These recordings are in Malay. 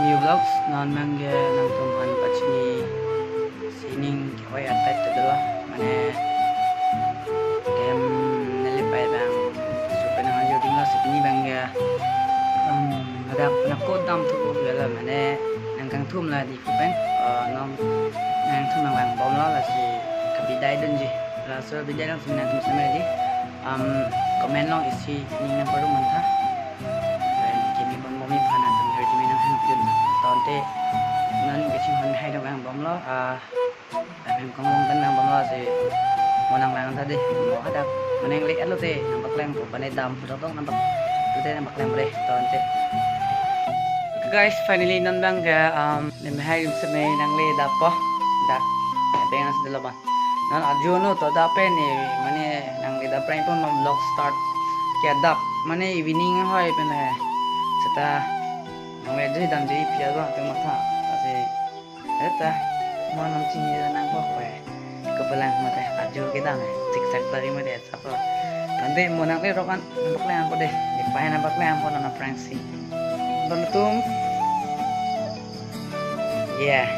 new vlogs non mangge nang tumhan pachni sining kawai atat tadala mane game nelipai bang super nang jogging la sipini bangge ada nakot dam tu bela mane nang kang thum la di kupeng nom nang thum nang bang bom la si kabidai denji la so bidai nang sinan tum samai di comment long isi ning nang paru mantha kimi bon momi phana tum herdi me nang han tonte nan gichi han hai da bang bom lo em kong long tan bang bom lo si monang lang ta di mo ada meneng lek alo te nampak lem ko panai dam pu tong nampak te nampak lem bre tonte guys finally nan bang ga nem hai se me nang le da po da pengas de loban nan ajono to da pe ni mane nang le da prime pon mam vlog start kya dap mane evening hoy pen hai seta nang le jai dam jai pia ba teng matha ase eta mo nam chi ni nang ko kwe kebelang mate ajo kita ne zigzag tari mate sapa nanti mo nang le rokan nampak le ampo deh ipai nampak le ampo na prank si tum yeah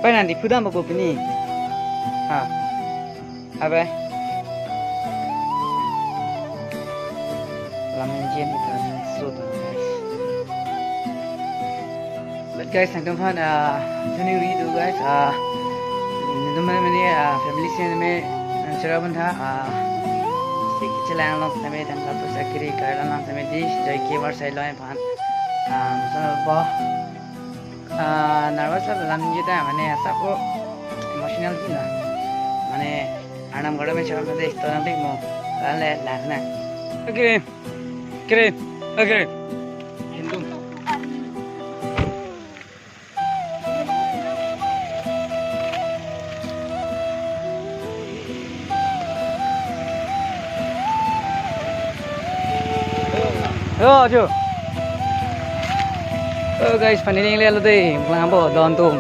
pai nanti pudam bago pini ha abe lamen jen itu so guys but guys nang fan juni ri do guys itu mana ni family scene me cara benda Cilang lang sa may tangkap sa kiri kailan lang sa may dish joy keyword sa ilo ay pan sa po nervous sa lang kita mane asa ko emotional din na mane arnam gada me chakam sa dish to nang mo lale lana okay hindum oh jo oh guys finally le lo dei lang bo don tum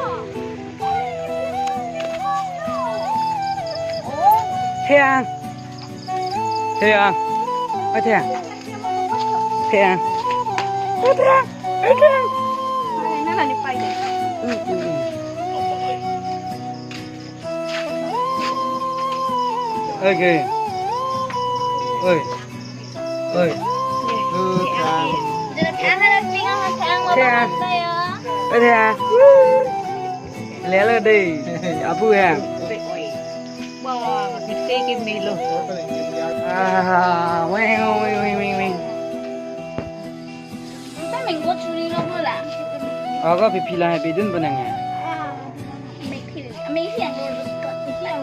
thiang ơi thiang nó là đi bay đấy okay ơi Ơi lẽ là đi apu ha bò thịt tê cái mì luôn wing tại mình có chú đi đâu mà làm có bị là bị đun bên này mấy phiền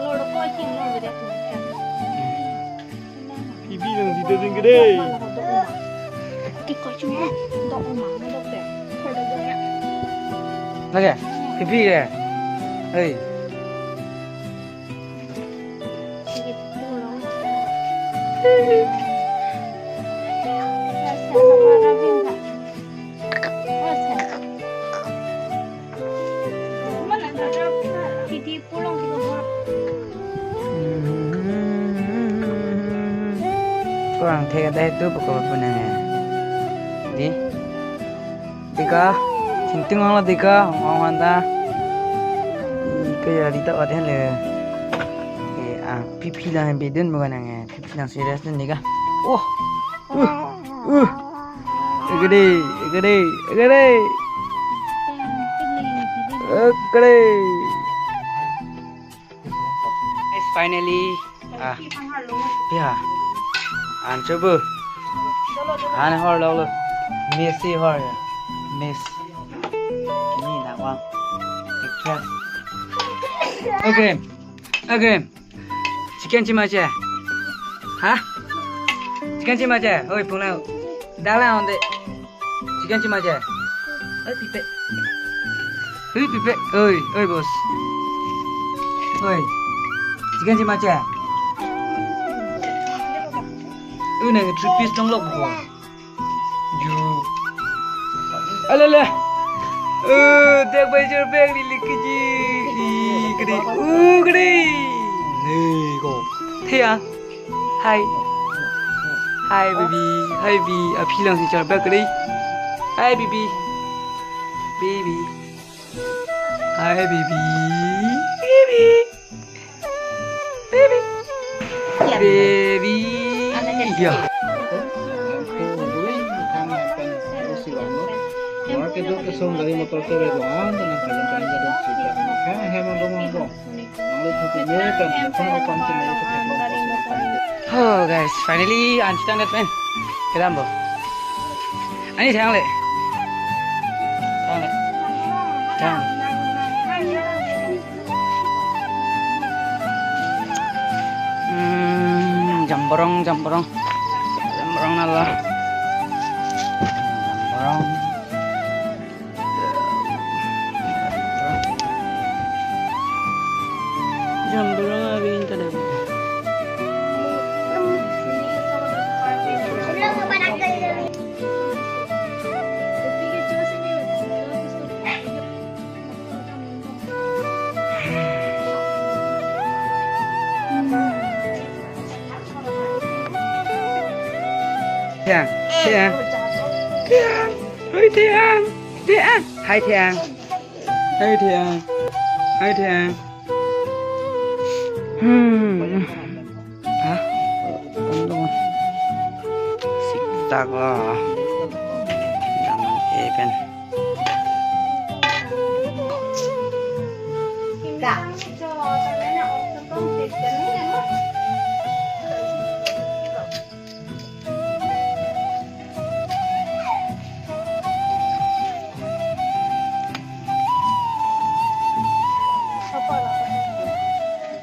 rồi nó coi chừng rồi đấy bị làm gì tới cái đây cái coi chừng đó mà nó đâu đấy thôi đâu đấy nè bị kìa ơi kurang thek ada itu pokok punya di tiga cinting orang tiga orang anda kayak di tak ada le pipi lah yang bedun bukan yang pipi yang serius tu ni kah gede finally ya coba ane hor lalu Messi hor ya Miss ini nak wang ikhlas okay chicken cima aja hah chicken cima aja oi pulang dalam onde chicken cima aja pipe oi bos oi chicken cima aja ini 3 piece dong lok ko ju alala tek bajur bag di likiji gede gede nih ko thiang hai Hi baby, hi baby, philang si char back đi. Hi baby, baby, hi baby, baby, baby, baby. Ya. Cái đốt cái sông dari motor ke bedoan dan yang kalian kalian jadi cerita kan hemang ngomong bong nang itu punya kan kono opan cuma itu Oh guys, finally anti tang dat men. Kedam bo. Ani thang le. Thang le. Thang. Jamborong jamborong. Jamborong nala. Jamborong. Jamborong abi inta deh. Thiang, thiang, thiang, ơi thiang, thiang, hai thiang, hai thiang, hai thiang. Hả? Không đúng không? Xịt tạc là đang even.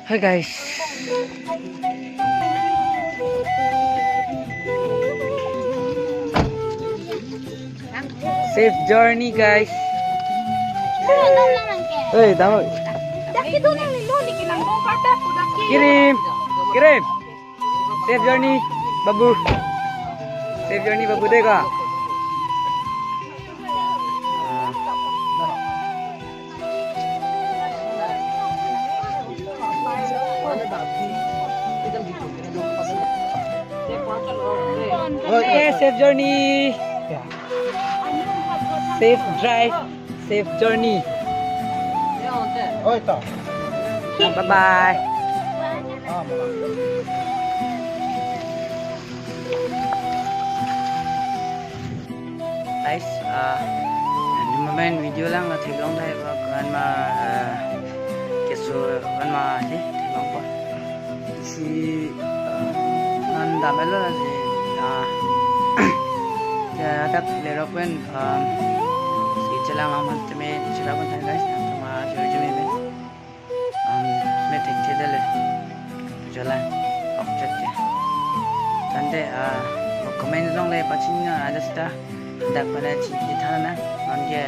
Hi guys. Safe journey guys. Hey, tama. Kirim. Kirim. Safe journey babu. Safe journey babu deka. Okay, safe journey. Safe drive, safe journey. oh itu Bye bye. Guys, di momen video lang na tiglong tayo kan ma keso kan ma ni tiglong po si nan damelo na si ya tak lero pen si celang laman teme celang pun guys sama jujur me me tek dele jalan object ya tande mo comment long le pachinnya ada sta dak pada chi thana mange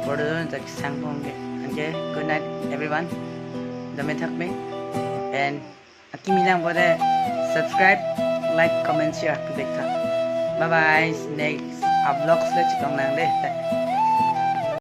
bodo tak sangpong ge good night everyone dame thak me and akimilang pada subscribe like comment share to dekha bye bye next vlog let's go nang deh